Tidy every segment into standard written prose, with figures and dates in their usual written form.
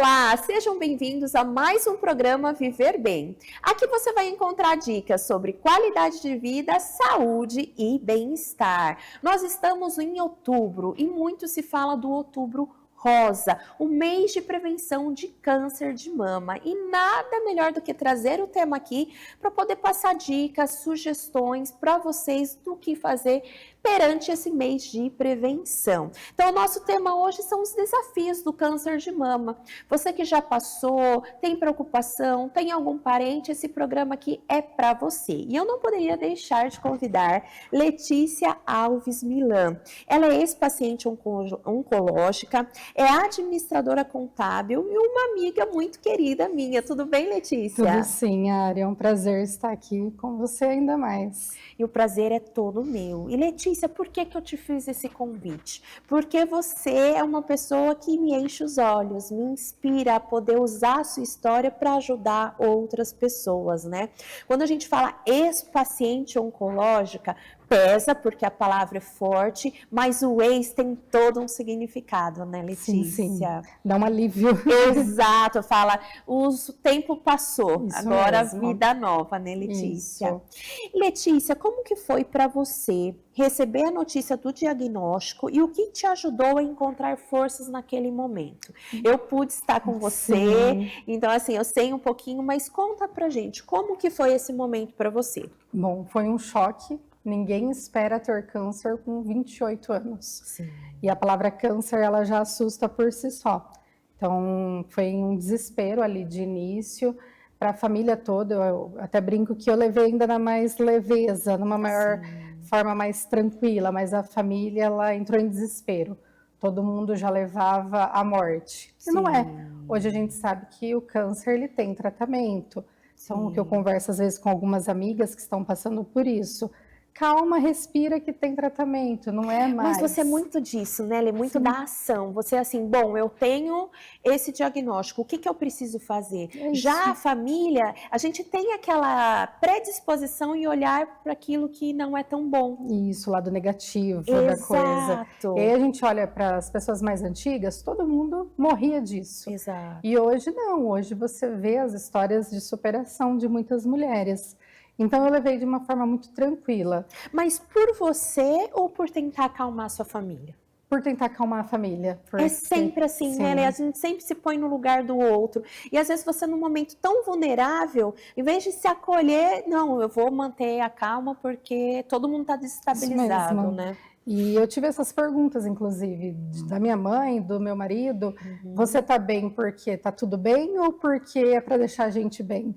Olá, sejam bem-vindos a mais um programa Viver Bem. Aqui você vai encontrar dicas sobre qualidade de vida, saúde e bem-estar. Nós estamos em outubro e muito se fala do Outubro Rosa, o mês de prevenção de câncer de mama. E nada melhor do que trazer o tema aqui para poder passar dicas, sugestões para vocês do que fazer perante esse mês de prevenção. Então, o nosso tema hoje são os desafios do câncer de mama. Você que já passou, tem preocupação, tem algum parente, esse programa aqui é para você. E eu não poderia deixar de convidar Letícia Alves Milan. Ela é ex-paciente oncológica, é administradora contábil e uma amiga muito querida minha. Tudo bem, Letícia? Tudo sim, Ari. É um prazer estar aqui com você ainda mais. E o prazer é todo meu. E Letícia, por que eu te fiz esse convite? Porque você é uma pessoa que me enche os olhos, me inspira a poder usar a sua história para ajudar outras pessoas, né? Quando a gente fala ex-paciente oncológica, pesa porque a palavra é forte, mas o ex tem todo um significado, né, Letícia? Sim. Dá um alívio. Exato, fala, o tempo passou, Isso agora mesmo. Vida nova, né, Letícia? Isso. Letícia, como que foi para você receber a notícia do diagnóstico e o que te ajudou a encontrar forças naquele momento? Eu pude estar com você, Sim. então assim, eu sei um pouquinho, mas conta pra gente, como que foi esse momento para você? Bom, foi um choque. Ninguém espera ter câncer com 28 anos. Sim. E a palavra câncer, ela já assusta por si só. Então, foi um desespero ali de início para a família toda. Eu até brinco que eu levei ainda na mais leveza, numa maior forma mais tranquila, mas a família, ela entrou em desespero. Todo mundo já levava a morte. E não é. Hoje a gente sabe que o câncer, ele tem tratamento. Então, o que eu converso às vezes com algumas amigas que estão passando por isso. Calma, respira que tem tratamento, não é mais. Mas você é muito disso, né? Ela é muito da ação. Você é assim, bom, eu tenho esse diagnóstico, o que que eu preciso fazer? Já a família, a gente tem aquela predisposição em olhar para aquilo que não é tão bom. Isso, o lado negativo da coisa. E aí a gente olha para as pessoas mais antigas, todo mundo morria disso. Exato. E hoje não, hoje você vê as histórias de superação de muitas mulheres. Então eu levei de uma forma muito tranquila. Mas por você ou por tentar acalmar a sua família? Por tentar acalmar a família. É sempre assim, né? A gente sempre se põe no lugar do outro. E às vezes você num momento tão vulnerável, em vez de se acolher, não, eu vou manter a calma porque todo mundo está desestabilizado, né? E eu tive essas perguntas, inclusive, da minha mãe, do meu marido. Você tá bem porque tá tudo bem ou porque é para deixar a gente bem?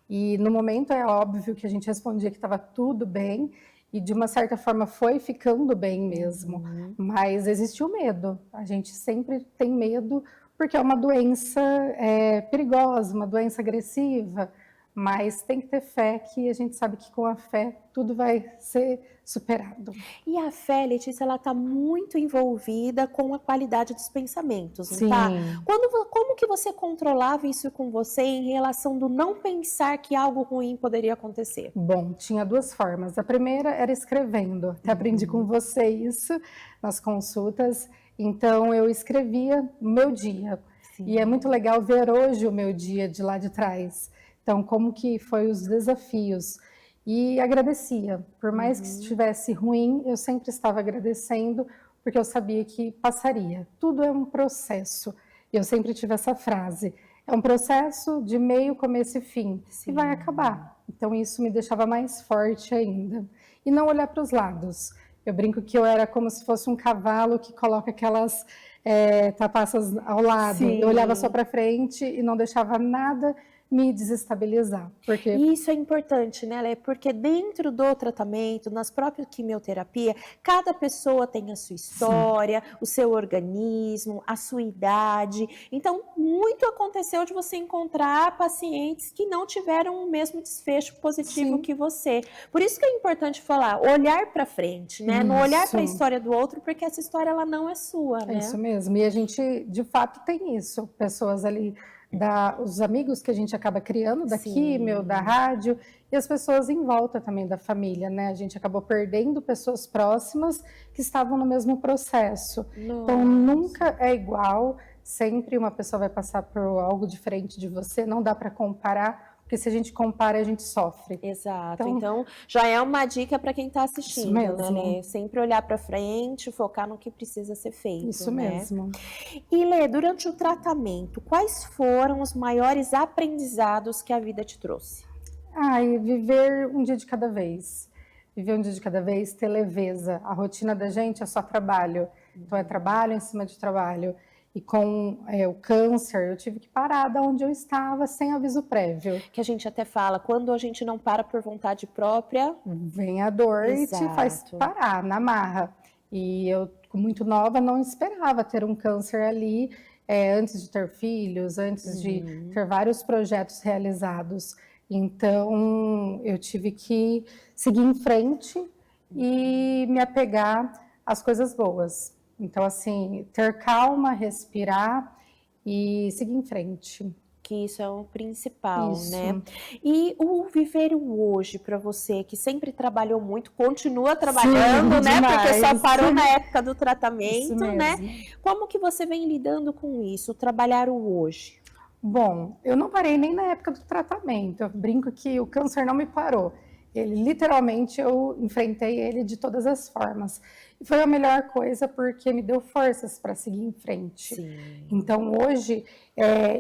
E no momento é óbvio que a gente respondia que estava tudo bem e de uma certa forma foi ficando bem mesmo, mas existe o medo. A gente sempre tem medo porque é uma doença perigosa, uma doença agressiva, mas tem que ter fé que a gente sabe que com a fé tudo vai ser superado. E a fé, Letícia, ela está muito envolvida com a qualidade dos pensamentos, não tá? Como que você controlava isso com você em relação do não pensar que algo ruim poderia acontecer? Bom, tinha duas formas. A primeira era escrevendo. Até aprendi com você isso nas consultas. Então, eu escrevia o meu dia. E é muito legal ver hoje o meu dia de lá de trás. Então, como que foi os desafios? E agradecia. Por mais que estivesse ruim, eu sempre estava agradecendo, porque eu sabia que passaria. Tudo é um processo. E eu sempre tive essa frase. É um processo de meio, começo e fim. E vai acabar. Então, isso me deixava mais forte ainda. E não olhar para os lados. Eu brinco que eu era como se fosse um cavalo que coloca aquelas tapaças ao lado. Eu olhava só para frente e não deixava nada me desestabilizar. Porque Isso é importante, né, Lê? Porque dentro do tratamento, nas próprias quimioterapia, cada pessoa tem a sua história, o seu organismo, a sua idade. Então, muito aconteceu de você encontrar pacientes que não tiveram o mesmo desfecho positivo que você. Por isso que é importante falar, olhar para frente, né? Não olhar para a história do outro, porque essa história ela não é sua, né? É isso mesmo. E a gente, de fato, tem isso. Pessoas ali os amigos que a gente acaba criando da químio, da rádio, e as pessoas em volta também da família, né? A gente acabou perdendo pessoas próximas que estavam no mesmo processo. Então, nunca é igual. sempre uma pessoa vai passar por algo diferente de você, não dá para comparar, porque se a gente compara, a gente sofre. Exato. Então, já é uma dica para quem está assistindo, né, mesmo. Lê? Sempre olhar para frente, focar no que precisa ser feito, Isso né? mesmo. E, Lê, durante o tratamento, quais foram os maiores aprendizados que a vida te trouxe? E viver um dia de cada vez. Viver um dia de cada vez, ter leveza. A rotina da gente é só trabalho. Então, é trabalho em cima de trabalho. E com o câncer, eu tive que parar da onde eu estava sem aviso prévio. Que a gente até fala, quando a gente não para por vontade própria... Vem a dor e te faz parar na marra. E eu, muito nova, não esperava ter um câncer ali, antes de ter filhos, antes de ter vários projetos realizados. Então, eu tive que seguir em frente e me apegar às coisas boas. Então, assim, ter calma, respirar e seguir em frente. Que isso é o principal, Isso. né? E o viver o hoje para você, que sempre trabalhou muito, continua trabalhando, né? Demais. Porque só parou na época do tratamento, Isso mesmo. né? Como que você vem lidando com isso, trabalhar o hoje? Bom, eu não parei nem na época do tratamento. Eu brinco que o câncer não me parou. Ele, literalmente, eu enfrentei ele de todas as formas. E foi a melhor coisa porque me deu forças para seguir em frente. Sim. Então, hoje,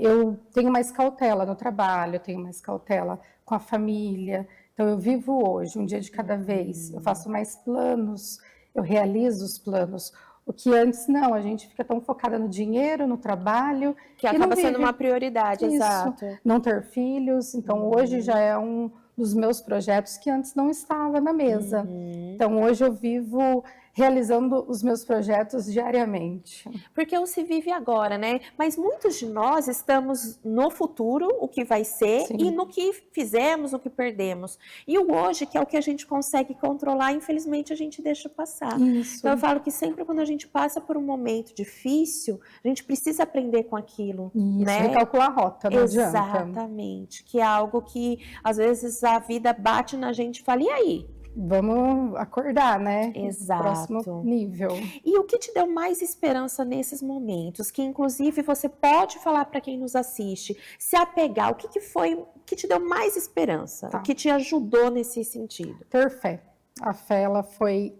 eu tenho mais cautela no trabalho, eu tenho mais cautela com a família. Então, eu vivo hoje, um dia de cada vez. Eu faço mais planos, eu realizo os planos. O que antes, não, a gente fica tão focada no dinheiro, no trabalho. Que acaba sendo uma prioridade, isso, exato. Não ter filhos. Então, hoje já é um dos meus projetos que antes não estava na mesa. Então, hoje eu vivo realizando os meus projetos diariamente. Porque o se vive agora, né? Mas muitos de nós estamos no futuro, o que vai ser, Sim. e no que fizemos, o que perdemos. E o hoje, que é o que a gente consegue controlar, infelizmente a gente deixa passar. Isso. Então eu falo que sempre quando a gente passa por um momento difícil, a gente precisa aprender com aquilo. Isso, né? recalcular a rota, não adianta. Exatamente. Que é algo que às vezes a vida bate na gente e fala, e aí? Vamos acordar, né? Exato. Próximo nível. E o que te deu mais esperança nesses momentos? Que inclusive você pode falar para quem nos assiste, se apegar, o que foi que te deu mais esperança? Tá. O que te ajudou nesse sentido? Ter fé. A fé, ela foi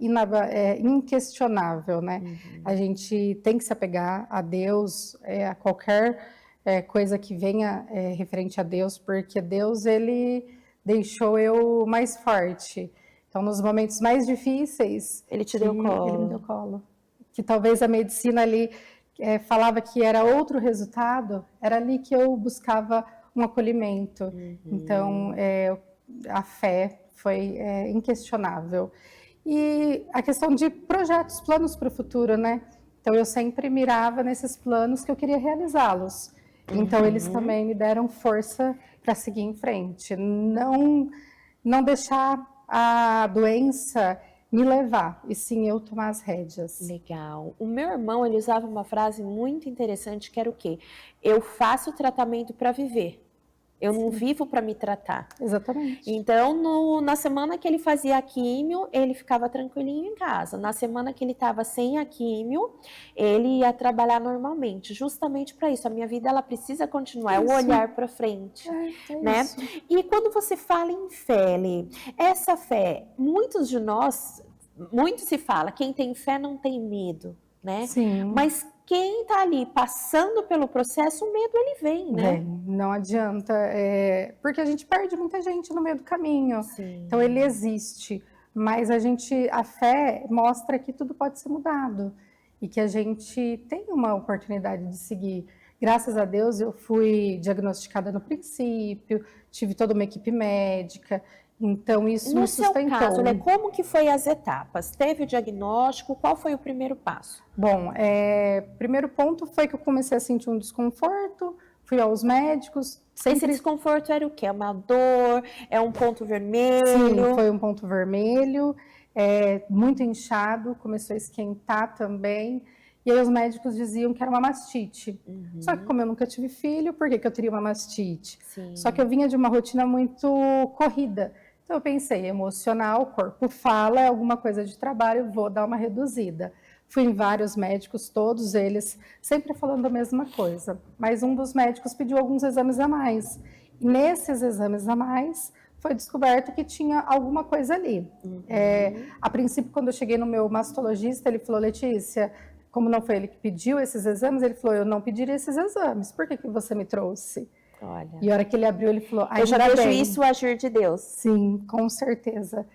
inquestionável, né? A gente tem que se apegar a Deus, a qualquer coisa que venha referente a Deus, porque Deus, ele deixou eu mais forte. Então, nos momentos mais difíceis, Ele te deu colo. Ele me deu colo. Que talvez a medicina ali falava que era outro resultado, era ali que eu buscava um acolhimento. Então, a fé foi inquestionável. E a questão de projetos, planos para o futuro, né? Então, eu sempre mirava nesses planos que eu queria realizá-los. Então, eles também me deram força para seguir em frente. Não deixar a doença me levar, e sim eu tomar as rédeas. Legal. O meu irmão, ele usava uma frase muito interessante, que era o quê? Eu faço tratamento para viver. Eu não vivo para me tratar. Exatamente. Então, na semana que ele fazia a químio, ele ficava tranquilinho em casa. Na semana que ele estava sem a químio, ele ia trabalhar normalmente. Justamente para isso. A minha vida, ela precisa continuar. É o olhar para frente. Né? Isso. E quando você fala em fé, Lê, essa fé, muitos de nós, muito se fala, quem tem fé não tem medo, né? Sim. Mas quem está ali passando pelo processo, o medo ele vem, né? Não adianta, porque a gente perde muita gente no meio do caminho. Sim. Então ele existe, mas a fé mostra que tudo pode ser mudado e que a gente tem uma oportunidade de seguir. Graças a Deus eu fui diagnosticada no princípio, tive toda uma equipe médica. Então, isso me sustentou. No seu caso, né, como que foi as etapas? Teve o diagnóstico? Qual foi o primeiro passo? Bom, primeiro ponto foi que eu comecei a sentir um desconforto, fui aos médicos. Esse desconforto era o quê? É uma dor? É um ponto vermelho? Sim, foi um ponto vermelho, muito inchado, começou a esquentar também. E aí os médicos diziam que era uma mastite. Só que como eu nunca tive filho, por que eu teria uma mastite? Sim. Só que eu vinha de uma rotina muito corrida. Então eu pensei, emocional, o corpo fala, é alguma coisa de trabalho, vou dar uma reduzida. Fui em vários médicos, todos eles sempre falando a mesma coisa. Mas um dos médicos pediu alguns exames a mais. E nesses exames a mais, foi descoberto que tinha alguma coisa ali. A princípio, quando eu cheguei no meu mastologista, ele falou, Letícia, como não foi ele que pediu esses exames, ele falou, eu não pediria esses exames, por que você me trouxe? Olha. E a hora que ele abriu, ele falou, eu já vejo isso agir de Deus. Sim, com certeza.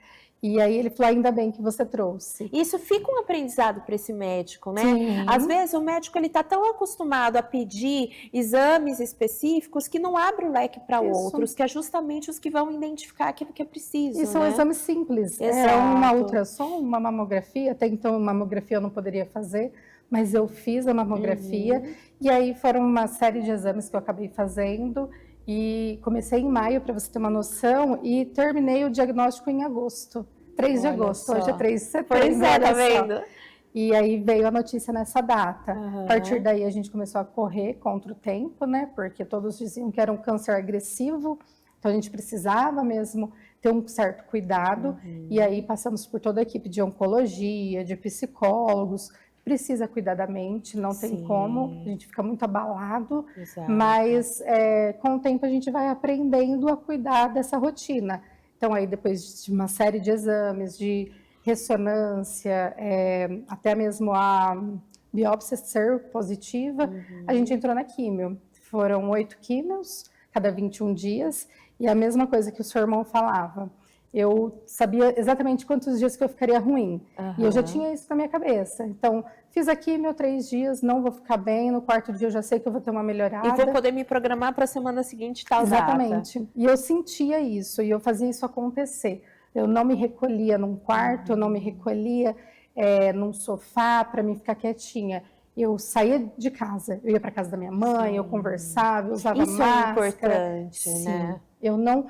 E aí ele falou, ainda bem que você trouxe. Isso fica um aprendizado para esse médico, né? Sim. Às vezes o médico ele está tão acostumado a pedir exames específicos que não abre o leque para outros, que é justamente os que vão identificar aquilo que é preciso. E são exames simples. É uma ultrassom, uma mamografia, até então mamografia eu não poderia fazer, mas eu fiz a mamografia, e aí foram uma série de exames que eu acabei fazendo, e comecei em maio, para você ter uma noção, e terminei o diagnóstico em agosto, 3 de agosto, só. Hoje é 3 de setembro. Pois é, tá vendo? E aí veio a notícia nessa data. A partir daí a gente começou a correr contra o tempo, né? Porque todos diziam que era um câncer agressivo, então a gente precisava mesmo ter um certo cuidado. E aí passamos por toda a equipe de oncologia, de psicólogos. Precisa cuidar da mente, não tem como, a gente fica muito abalado, mas com o tempo a gente vai aprendendo a cuidar dessa rotina. Então aí depois de uma série de exames, de ressonância, até mesmo a biópsia ser positiva, a gente entrou na químio. Foram 8 químios, cada 21 dias, e a mesma coisa que o seu irmão falava. Eu sabia exatamente quantos dias que eu ficaria ruim. E eu já tinha isso na minha cabeça. Então, fiz a químio 3 dias, não vou ficar bem. No 4º dia eu já sei que eu vou ter uma melhorada. E vou poder me programar para a semana seguinte tal data. Exatamente. E eu sentia isso, e eu fazia isso acontecer. Eu não me recolhia num quarto, eu não me recolhia num sofá para me ficar quietinha. Eu saía de casa, eu ia para casa da minha mãe, eu conversava, eu usava isso máscara. É importante, né? Eu não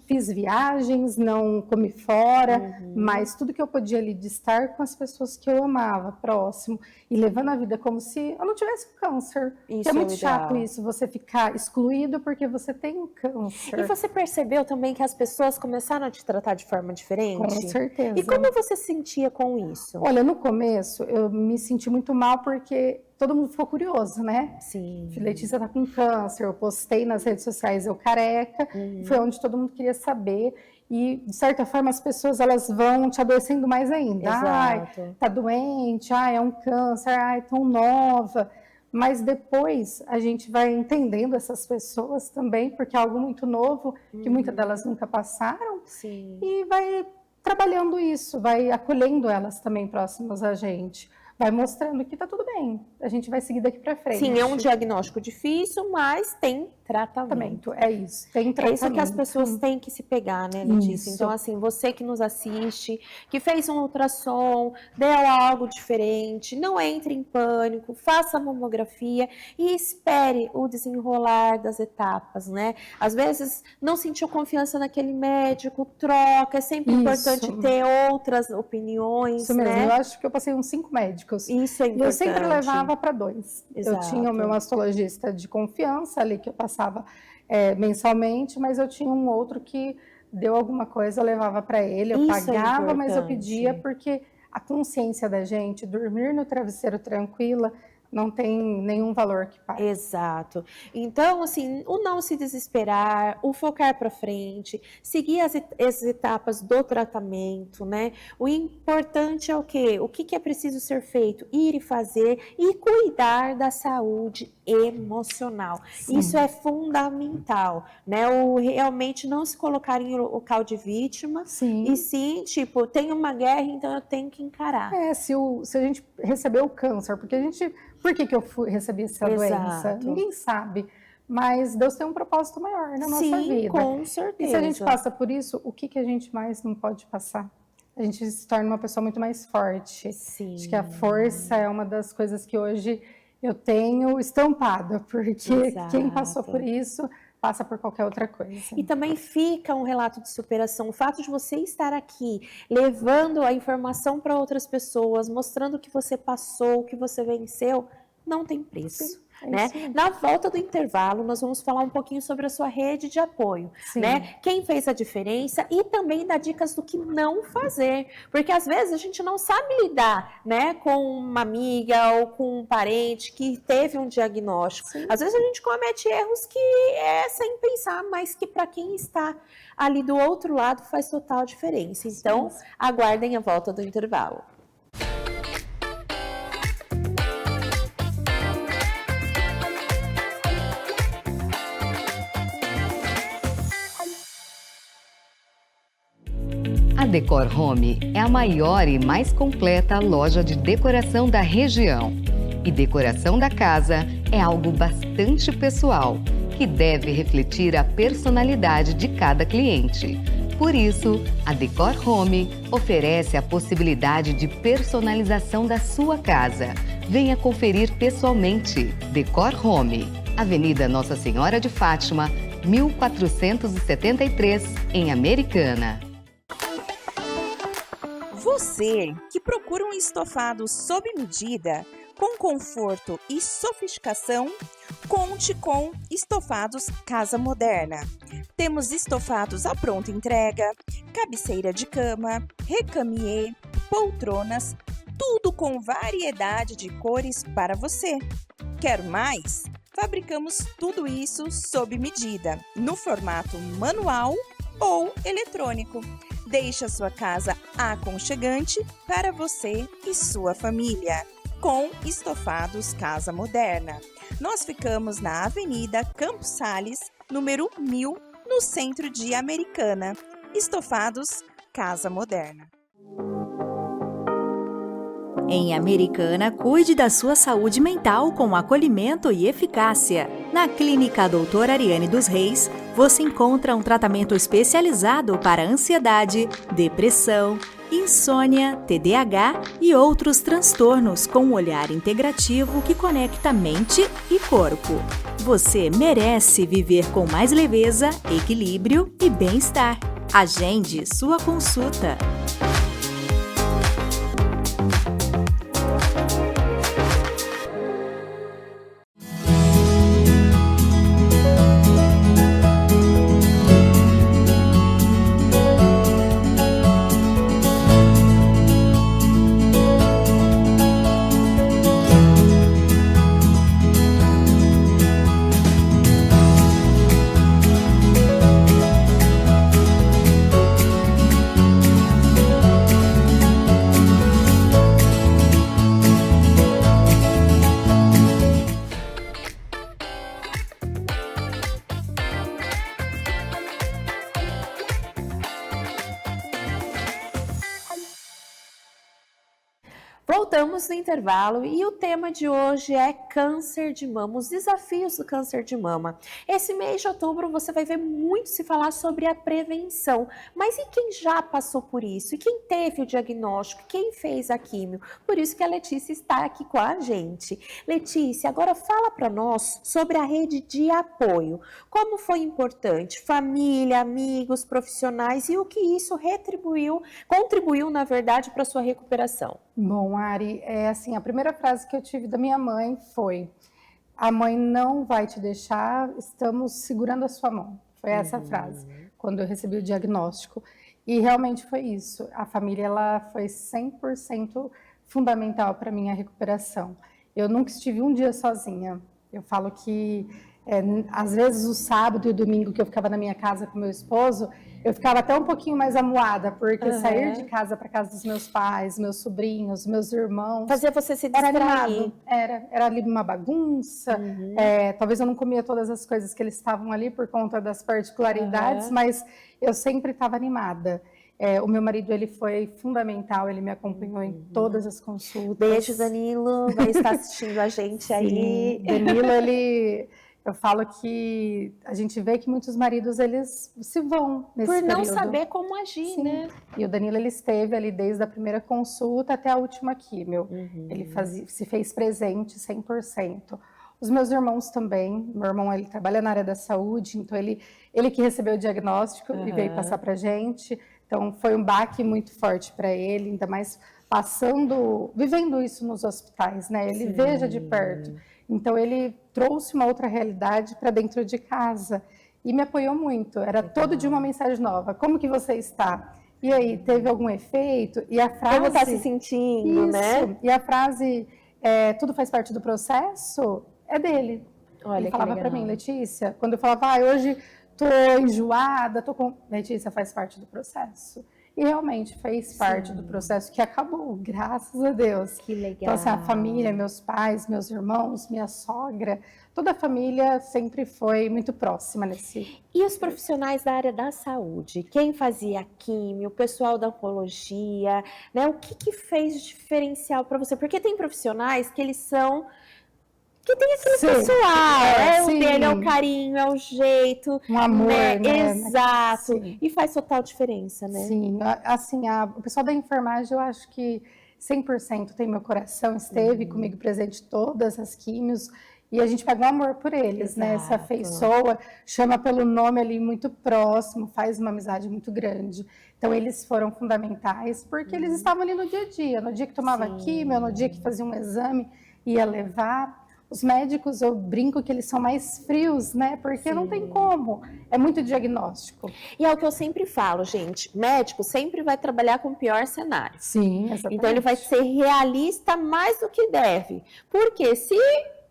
fiz viagens, não comi fora, mas tudo que eu podia ali de estar com as pessoas que eu amava, próximo, e levando a vida como se eu não tivesse câncer. Isso é muito chato isso, você ficar excluído porque você tem um câncer. E você percebeu também que as pessoas começaram a te tratar de forma diferente? Com certeza. E como você se sentia com isso? Olha, no começo eu me senti muito mal porque todo mundo ficou curioso, né? Sim. Letícia tá com câncer, eu postei nas redes sociais eu careca, foi onde todo mundo queria saber. E, de certa forma, as pessoas elas vão te adoecendo mais ainda. Exato. Ai, tá doente, ai, é um câncer, ai, tão nova. Mas depois a gente vai entendendo essas pessoas também, porque é algo muito novo, que muitas delas nunca passaram. Sim. E vai trabalhando isso, vai acolhendo elas também próximas a gente. Vai mostrando que tá tudo bem, a gente vai seguir daqui para frente. Sim, é um diagnóstico difícil, mas tem tratamento. É isso, tem tratamento. É isso que as pessoas têm que se pegar, né, Letícia? Isso. Então, assim, você que nos assiste, que fez um ultrassom, deu algo diferente, não entre em pânico, faça a mamografia e espere o desenrolar das etapas, né? Às vezes, não sentiu confiança naquele médico, troca, é sempre importante ter outras opiniões, isso mesmo, né? eu acho que eu passei uns 5 médicos. Isso é importante. E eu sempre levava para 2. Exato. Eu tinha o meu mastologista de confiança ali, que eu passava mensalmente, mas eu tinha um outro que deu alguma coisa, eu levava para ele, eu pagava, mas eu pedia, porque a consciência da gente, dormir no travesseiro tranquila, não tem nenhum valor que pague. Exato. Então, assim, o não se desesperar, o focar para frente, seguir as etapas do tratamento, né? O importante é o quê? O que é preciso ser feito? Ir e fazer e cuidar da saúde emocional. Sim. Isso é fundamental, né? O realmente não se colocar em local de vítima. Sim. E sim, tipo, tem uma guerra, então eu tenho que encarar. Se a gente recebeu o câncer, por que eu recebi essa doença? Ninguém sabe. Mas Deus tem um propósito maior na nossa vida. Sim, com certeza. E se a gente passa por isso, o que a gente mais não pode passar? A gente se torna uma pessoa muito mais forte. Sim. Acho que a força é uma das coisas que hoje eu tenho estampada, porque quem passou por isso passa por qualquer outra coisa. E também fica um relato de superação. O fato de você estar aqui, levando a informação para outras pessoas, mostrando o que você passou, o que você venceu, não tem preço. né? Isso. Na volta do intervalo, nós vamos falar um pouquinho sobre a sua rede de apoio, Sim. né? Quem fez a diferença e também dar dicas do que não fazer, porque às vezes a gente não sabe lidar, né, com uma amiga ou com um parente que teve um diagnóstico. Sim. Às vezes a gente comete erros que é sem pensar, mas que para quem está ali do outro lado faz total diferença. Então, Sim. aguardem a volta do intervalo. A Decor Home é a maior e mais completa loja de decoração da região. E decoração da casa é algo bastante pessoal, que deve refletir a personalidade de cada cliente. Por isso, a Decor Home oferece a possibilidade de personalização da sua casa. Venha conferir pessoalmente. Decor Home, Avenida Nossa Senhora de Fátima, 1473, em Americana. Você que procura um estofado sob medida, com conforto e sofisticação, conte com Estofados Casa Moderna. Temos estofados à pronta entrega, cabeceira de cama, recamier, poltronas, tudo com variedade de cores para você. Quer mais? Fabricamos tudo isso sob medida, no formato manual ou eletrônico. Deixe a sua casa aconchegante para você e sua família, com Estofados Casa Moderna. Nós ficamos na Avenida Campos Sales, número 1000, no centro de Americana. Estofados Casa Moderna. Em Americana, cuide da sua saúde mental com acolhimento e eficácia. Na Clínica Doutora Ariane dos Reis, você encontra um tratamento especializado para ansiedade, depressão, insônia, TDAH e outros transtornos com um olhar integrativo que conecta mente e corpo. Você merece viver com mais leveza, equilíbrio e bem-estar. Agende sua consulta. Voltamos no intervalo e o tema de hoje é câncer de mama, os desafios do câncer de mama. Esse mês de outubro você vai ver muito se falar sobre a prevenção, mas e quem já passou por isso? E quem teve o diagnóstico? Quem fez a químio? Por isso que a Letícia está aqui com a gente. Letícia, agora fala para nós sobre a rede de apoio. Como foi importante? Família, amigos, profissionais e o que isso contribuiu, na verdade, para a sua recuperação? Bom, Ari, a primeira frase que eu tive da minha mãe foi: a mãe não vai te deixar, estamos segurando a sua mão. Foi essa frase, quando eu recebi o diagnóstico. E realmente foi isso. A família, ela foi 100% fundamental para a minha recuperação. Eu nunca estive um dia sozinha. Eu falo que, às vezes, o sábado e o domingo que eu ficava na minha casa com meu esposo, eu ficava até um pouquinho mais amuada, porque sair de casa para casa dos meus pais, meus sobrinhos, meus irmãos... Fazia você se Era distrair. animado, era ali uma bagunça, talvez eu não comia todas as coisas que eles estavam ali por conta das particularidades, mas eu sempre estava animada. O meu marido, ele foi fundamental, ele me acompanhou em todas as consultas. Beijo, Danilo, vai estar assistindo a gente aí. Danilo, eu falo que a gente vê que muitos maridos, eles se vão nesse período. Por não saber como agir, né? E o Danilo, ele esteve ali desde a primeira consulta até a última químio. Ele se fez presente 100%. Os meus irmãos também. Meu irmão, ele trabalha na área da saúde, então ele que recebeu o diagnóstico e veio passar pra gente. Então, foi um baque muito forte para ele, ainda mais vivendo isso nos hospitais, né? Ele veja de perto. Então, ele trouxe uma outra realidade para dentro de casa e me apoiou muito. Era todo dia uma mensagem nova. Como que você está? E aí, teve algum efeito? E a frase... Como está se sentindo, né? E a frase, tudo faz parte do processo, é dele. Olha, ele falava que para legal. mim, Letícia, quando eu falava, hoje tô enjoada, tô com... Letícia, faz parte do processo. E realmente fez parte do processo que acabou, graças a Deus. Que legal. Então, assim, a família, meus pais, meus irmãos, minha sogra, toda a família sempre foi muito próxima nesse... E os profissionais da área da saúde? Quem fazia químio, o pessoal da oncologia, né? O que fez diferencial para você? Porque tem profissionais que eles são... Que tem aquele pessoal, o dele é o carinho, é o jeito. Um amor, né? Exato. Sim. E faz total diferença, né? Sim, assim, o pessoal da enfermagem, eu acho que 100% tem meu coração, esteve comigo presente todas as químios, e a gente pega um amor por eles, né? Se afeiçoa, chama pelo nome ali muito próximo, faz uma amizade muito grande. Então, eles foram fundamentais, porque eles estavam ali no dia, no dia que tomava químio, no dia que fazia um exame, ia levar. Os médicos, eu brinco que eles são mais frios, né? Porque não tem como. É muito diagnóstico. E é o que eu sempre falo, gente. Médico sempre vai trabalhar com o pior cenário. Sim, exatamente. Então, ele vai ser realista mais do que deve. Porque se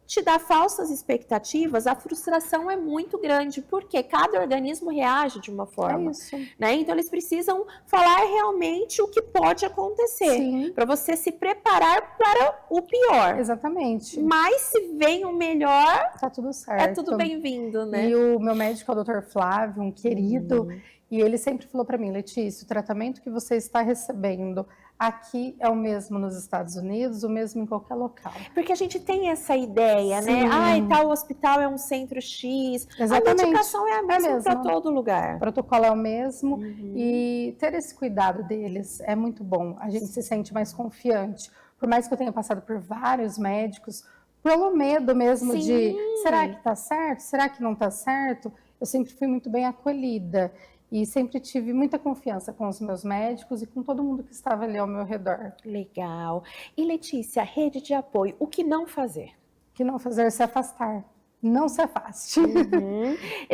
te dá falsas expectativas, a frustração é muito grande, porque cada organismo reage de uma forma. É isso. Né? Então, eles precisam falar realmente o que pode acontecer, para você se preparar para o pior. Exatamente. Mas se vem o melhor, tá tudo certo. É tudo bem-vindo, né? E o meu médico é o Dr. Flávio, um querido, e ele sempre falou para mim, Letícia, o tratamento que você está recebendo aqui é o mesmo nos Estados Unidos, o mesmo em qualquer local. Porque a gente tem essa ideia, né? Ai, tal hospital é um centro X. Exatamente. A medicação é a mesma para todo lugar. O protocolo é o mesmo e ter esse cuidado deles é muito bom. A gente se sente mais confiante. Por mais que eu tenha passado por vários médicos, pelo medo mesmo de, será que tá certo? Será que não tá certo? Eu sempre fui muito bem acolhida. E sempre tive muita confiança com os meus médicos e com todo mundo que estava ali ao meu redor. Legal. E Letícia, rede de apoio, o que não fazer? O que não fazer é se afastar. Não se afaste.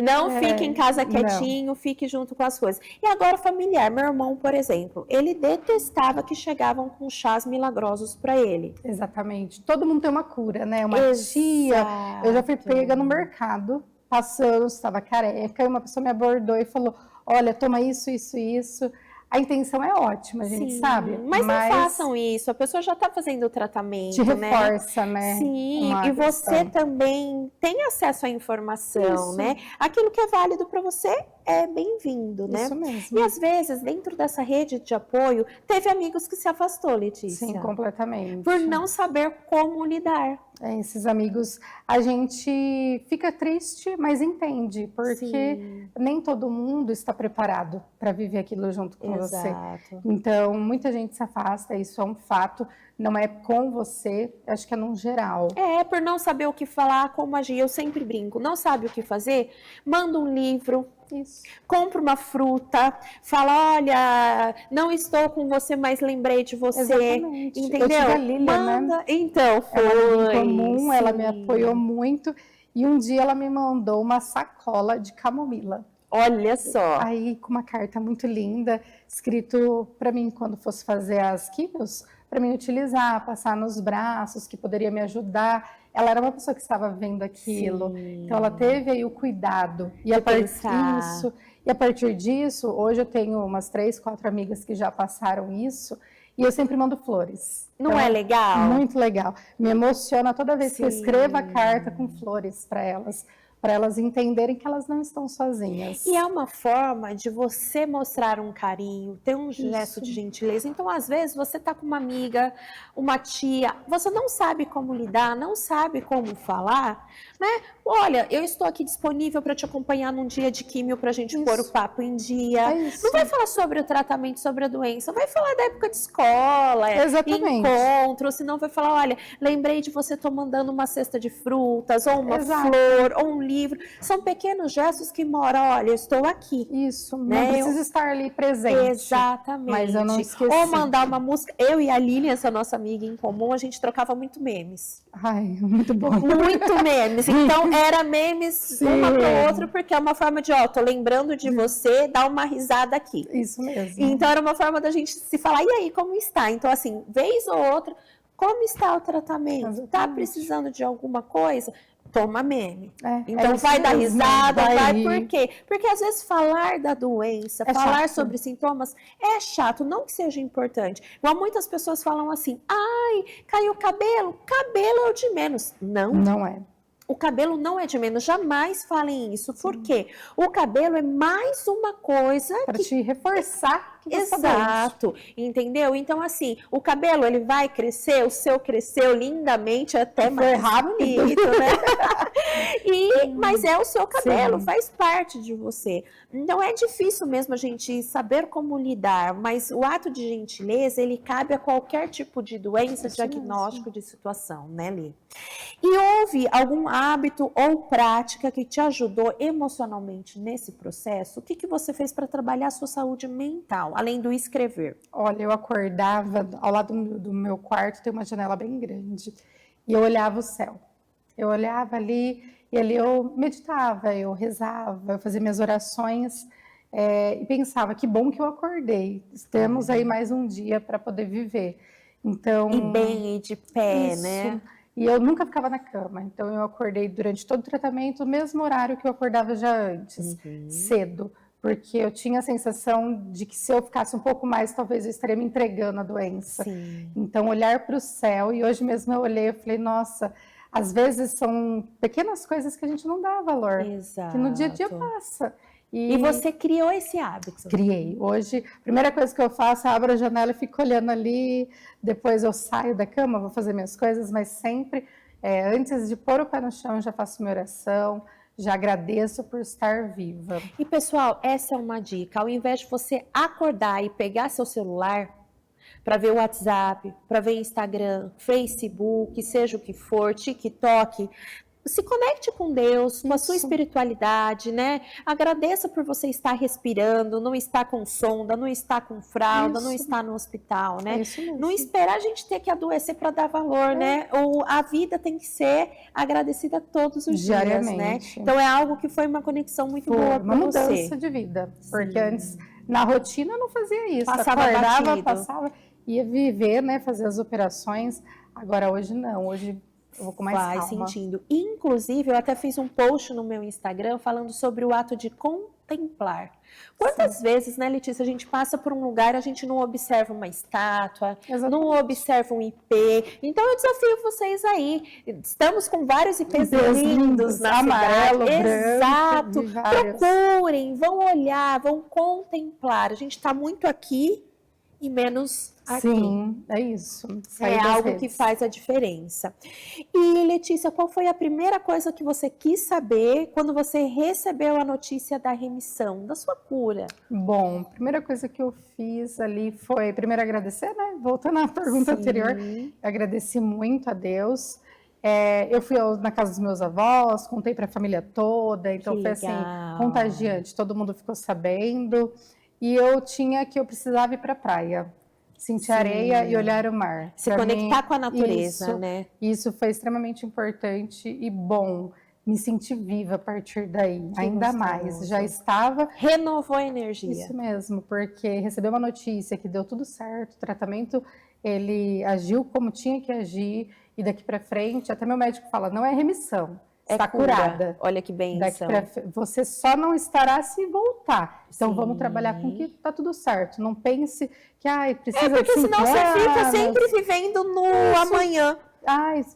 Não fique em casa quietinho, fique junto com as coisas. E agora familiar, meu irmão, por exemplo, ele detestava que chegavam com chás milagrosos para ele. Exatamente. Todo mundo tem uma cura, né? Uma tia. Eu já fui pega no mercado, passando, estava careca, e uma pessoa me abordou e falou, olha, toma isso, isso, isso. A intenção é ótima, a gente sabe. Mas não façam isso, a pessoa já está fazendo o tratamento, te reforça, né? Sim, e você também tem acesso à informação, né? Aquilo que é válido para você é bem-vindo, né? Isso mesmo. E às vezes, dentro dessa rede de apoio, teve amigos que se afastou, Letícia. Sim, completamente. Por não saber como lidar. Esses amigos, a gente fica triste, mas entende, porque nem todo mundo está preparado para viver aquilo junto com você. Então, muita gente se afasta, isso é um fato, não é com você, acho que é num geral. Por não saber o que falar, como agir, eu sempre brinco, não sabe o que fazer? Manda um livro. Isso. Compra uma fruta, fala, olha, não estou com você, mas lembrei de você. Exatamente. Entendeu? Eu tive a Lília, né? Então, foi. Ela em comum, ela me apoiou muito. E um dia ela me mandou uma sacola de camomila. Olha só. Aí, com uma carta muito linda, escrito para mim quando fosse fazer as químios, para mim utilizar, passar nos braços, que poderia me ajudar. Ela era uma pessoa que estava vendo aquilo, então ela teve aí o cuidado. E a partir disso, hoje eu tenho umas 3, 4 amigas que já passaram isso, e eu sempre mando flores. Não então, é legal? Muito legal. Me emociona toda vez que eu escrevo a carta com flores para elas entenderem que elas não estão sozinhas. E é uma forma de você mostrar um carinho, ter um gesto de gentileza. Então, às vezes, você está com uma amiga, uma tia, você não sabe como lidar, não sabe como falar, né? Olha, eu estou aqui disponível para te acompanhar num dia de químio para a gente pôr o papo em dia. Não vai falar sobre o tratamento, sobre a doença, vai falar da época de escola, encontro, senão vai falar, olha, lembrei de você, estou mandando uma cesta de frutas, ou uma flor, ou um livro. São pequenos gestos que moram, olha, eu estou aqui. Isso, né? não precisa estar ali presente. Exatamente. Mas eu não esqueci. Ou mandar uma música. Eu e a Lilian, essa nossa amiga em comum, a gente trocava muito memes. Ai, muito bom. Muito memes. Então, era memes Sim. uma pro outro, porque é uma forma de, ó, tô lembrando de você, dá uma risada aqui. Isso mesmo. Então, era uma forma da gente se falar, e aí, como está? Então, assim, vez ou outra, como está o tratamento? Exatamente. Tá precisando de alguma coisa? Toma meme. Então, isso vai dar mesmo, risada, vai rir. por quê? Porque, às vezes, falar da doença, É falar chato. sobre sintomas é chato, não que seja importante. Igual muitas pessoas falam assim, ai, caiu o cabelo é o de menos. Não. Não é. O cabelo não é de menos, jamais falem isso. Por quê? O cabelo é mais uma coisa Para te reforçar que você tá Exato, entendeu? Então, assim, o cabelo, ele vai crescer, o seu cresceu lindamente, até mais bonito, né? Mas é o seu cabelo, Sim. faz parte de você. Então, é difícil mesmo a gente saber como lidar, mas o ato de gentileza, ele cabe a qualquer tipo de doença, Isso diagnóstico de situação, né, Li? E houve algum hábito ou prática que te ajudou emocionalmente nesse processo? O que você fez para trabalhar a sua saúde mental, além do escrever? Olha, eu acordava, ao lado do meu quarto tem uma janela bem grande, e eu olhava o céu. Eu olhava ali, e ali eu meditava, eu rezava, eu fazia minhas orações, e pensava, que bom que eu acordei, temos aí mais um dia para poder viver. Então, E bem, e de pé, isso. né? E eu nunca ficava na cama, então eu acordei durante todo o tratamento, o mesmo horário que eu acordava já antes, cedo, porque eu tinha a sensação de que se eu ficasse um pouco mais, talvez eu estaria me entregando à doença. Sim. Então, olhar para o céu, e hoje mesmo eu olhei e falei, nossa, às vezes são pequenas coisas que a gente não dá valor, Exato. que no dia a dia passa. E você criou esse hábito? Criei. Hoje, a primeira coisa que eu faço é abro a janela e fico olhando ali, depois eu saio da cama, vou fazer minhas coisas, mas sempre, antes de pôr o pé no chão, já faço minha oração, já agradeço por estar viva. E pessoal, essa é uma dica. Ao invés de você acordar e pegar seu celular para ver o WhatsApp, para ver Instagram, Facebook, seja o que for, TikTok, se conecte com Deus, com a sua espiritualidade, né? Agradeça por você estar respirando, não estar com sonda, não estar com fralda, não estar no hospital, né? É isso mesmo. Não esperar a gente ter que adoecer para dar valor, né? A vida tem que ser agradecida todos os dias, né? Diariamente. Então é algo que foi uma conexão muito boa Uma para você. mudança de vida, porque antes, na rotina, eu não fazia isso. Passava Acordava, batido. passava, ia viver, né, fazer as operações. Agora, hoje não, hoje eu vou com mais Vai calma. sentindo. Inclusive, eu até fiz um post no meu Instagram falando sobre o ato de contemplar. Quantas vezes, né, Letícia, a gente passa por um lugar e a gente não observa uma estátua, Exatamente. não observa um IP. Então, eu desafio vocês aí. Estamos com vários IPs Deus lindos na amarelo, cidade. branco, Exato. de vários. Procurem, vão olhar, vão contemplar. A gente está muito aqui e menos aqui. Sim, é isso. Sair É das algo redes. que faz a diferença. E, Letícia, qual foi a primeira coisa que você quis saber quando você recebeu a notícia da remissão, da sua cura? Bom, a primeira coisa que eu fiz ali foi, primeiro, agradecer, né? Voltando à pergunta anterior, eu agradeci muito a Deus. Eu fui na casa dos meus avós, contei para a família toda, então Que foi assim, legal. contagiante, todo mundo ficou sabendo. E eu precisava ir para a praia, sentir areia e olhar o mar. Se Pra conectar mim, com a natureza, isso, né? Isso foi extremamente importante e bom. Me senti viva a partir daí, Que ainda gostoso. mais. Já estava. Renovou a energia. Isso mesmo, porque receber uma notícia que deu tudo certo, o tratamento ele agiu como tinha que agir e daqui para frente, até meu médico fala, não é remissão, está cura. curada. Olha que Daqui bênção. você só não estará se voltar. Então Sim. vamos trabalhar com que tá tudo certo. Não pense que precisa Porque de 5 senão você fica anos. sempre vivendo no amanhã.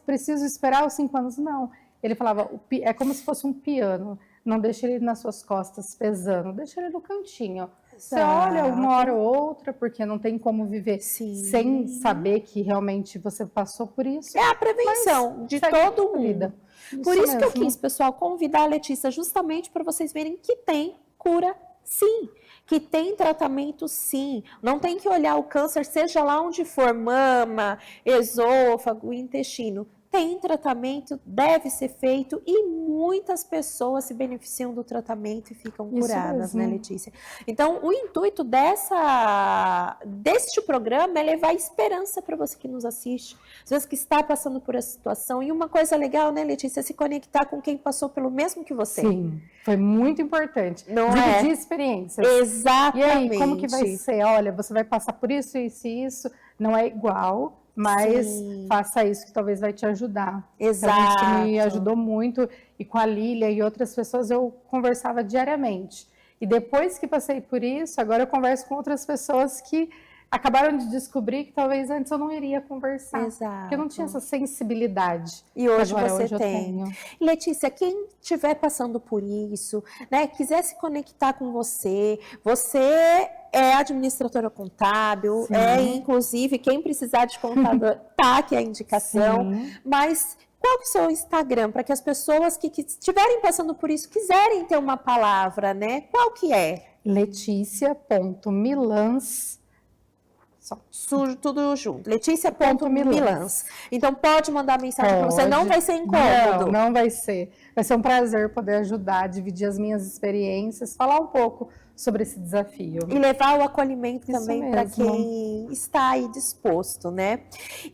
Preciso esperar os 5 anos. Não. Ele falava, é como se fosse um piano. Não deixe ele nas suas costas pesando, deixa ele no cantinho. Você olha uma hora ou outra, porque não tem como viver Sim. sem saber que realmente você passou por isso. É a prevenção de segue todo a mundo. vida. Por isso que eu mesmo. quis, pessoal, convidar a Letícia justamente para vocês verem que tem cura, sim. Que tem tratamento, sim. Não tem que olhar o câncer, seja lá onde for, mama, esôfago, intestino. tem tratamento, deve ser feito e muitas pessoas se beneficiam do tratamento e ficam curadas, né, Letícia? Então, o intuito deste programa é levar esperança para você que nos assiste, às vezes que está passando por essa situação. E uma coisa legal, né, Letícia, é se conectar com quem passou pelo mesmo que você. Sim, foi muito importante. Não dividir experiências. Exatamente. E aí, como que vai ser? Olha, você vai passar por isso, isso e isso. Não é igual, mas faça isso que talvez vai te ajudar. Exato. Então, isso me ajudou muito. E com a Lília e outras pessoas eu conversava diariamente. E depois que passei por isso, agora eu converso com outras pessoas que acabaram de descobrir que talvez antes eu não iria conversar. Exato. Porque eu não tinha essa sensibilidade. E hoje agora, você hoje tem. Letícia, quem estiver passando por isso, né, quiser se conectar com você, você é administradora contábil, inclusive, quem precisar de contador, tá aqui a indicação, mas qual que é o seu Instagram, para que as pessoas que estiverem passando por isso, quiserem ter uma palavra, né, qual que é? Letícia.milans. Tudo junto. Letícia.milans. Então pode mandar mensagem para você, não vai ser incômodo. Não vai ser. Vai ser um prazer poder ajudar, dividir as minhas experiências, falar um pouco sobre esse desafio. E levar o acolhimento também para quem está aí disposto, né?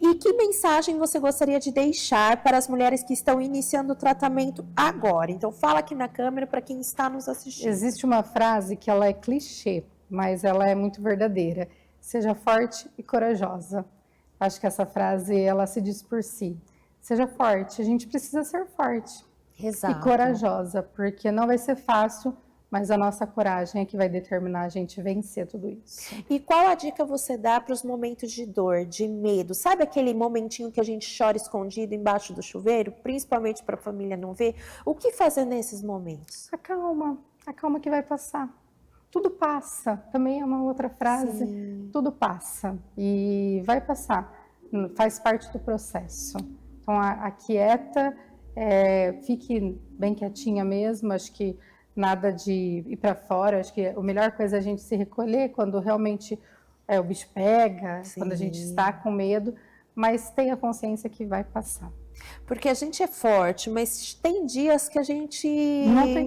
E que mensagem você gostaria de deixar para as mulheres que estão iniciando o tratamento agora? Então fala aqui na câmera para quem está nos assistindo. Existe uma frase que ela é clichê, mas ela é muito verdadeira. Seja forte e corajosa. Acho que essa frase, ela se diz por si. Seja forte, a gente precisa ser forte. Exato. E corajosa, porque não vai ser fácil, mas a nossa coragem é que vai determinar a gente vencer tudo isso. E qual a dica você dá para os momentos de dor, de medo? Sabe aquele momentinho que a gente chora escondido embaixo do chuveiro, principalmente para a família não ver? O que fazer nesses momentos? Acalma que vai passar. Tudo passa, também é uma outra frase, tudo passa e vai passar, faz parte do processo. Então, aquieta, fique bem quietinha mesmo, acho que nada de ir para fora, acho que a melhor coisa é a gente se recolher quando realmente o bicho pega, quando a gente está com medo, mas tenha consciência que vai passar. Porque a gente é forte, mas tem dias que a gente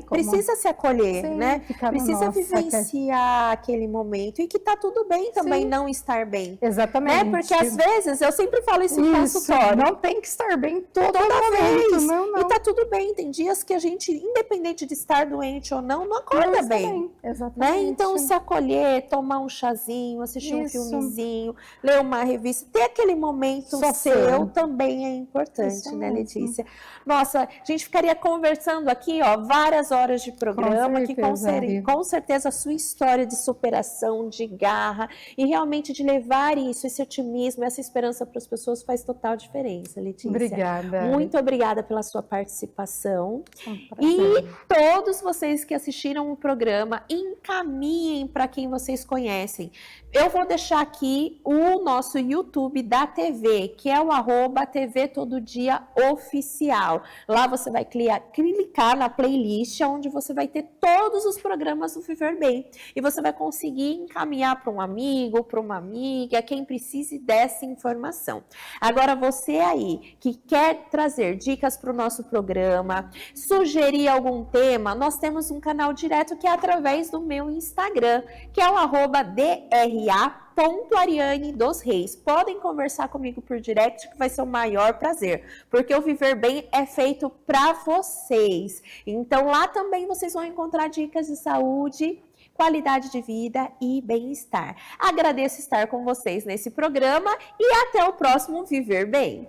precisa se acolher, né? Precisa vivenciar aquele momento e que tá tudo bem também não estar bem. Exatamente. Né? Porque às vezes, eu sempre falo isso em consultório. Não tem que estar bem toda vez. Não. E tá tudo bem. Tem dias que a gente, independente de estar doente ou não acorda bem. Exatamente. Né? Então, se acolher, tomar um chazinho, assistir um filmezinho, ler uma revista, ter aquele momento seu também é importante. Né, Letícia? Nossa, a gente ficaria conversando aqui, váras horas de programa, que com certeza a sua história de superação, de garra e realmente de levar isso, esse otimismo, essa esperança para as pessoas faz total diferença, Letícia. Obrigada. Muito obrigada pela sua participação. E todos vocês que assistiram o programa, encaminhem para quem vocês conhecem. Eu vou deixar aqui o nosso YouTube da TV, que é o @TV Todo Dia Oficial. Lá você vai clicar na playlist, onde você vai ter todos os programas do Viver Bem. E você vai conseguir encaminhar para um amigo, para uma amiga, quem precise dessa informação. Agora, você aí que quer trazer dicas para o nosso programa, sugerir algum tema, nós temos um canal direto que é através do meu Instagram, que é o @DRA.Ariane dos Reis. Podem conversar comigo por direct, que vai ser o maior prazer, porque o Viver Bem é feito para vocês. Então lá também vocês vão encontrar dicas de saúde, qualidade de vida e bem-estar. Agradeço estar com vocês nesse programa e até o próximo Viver Bem.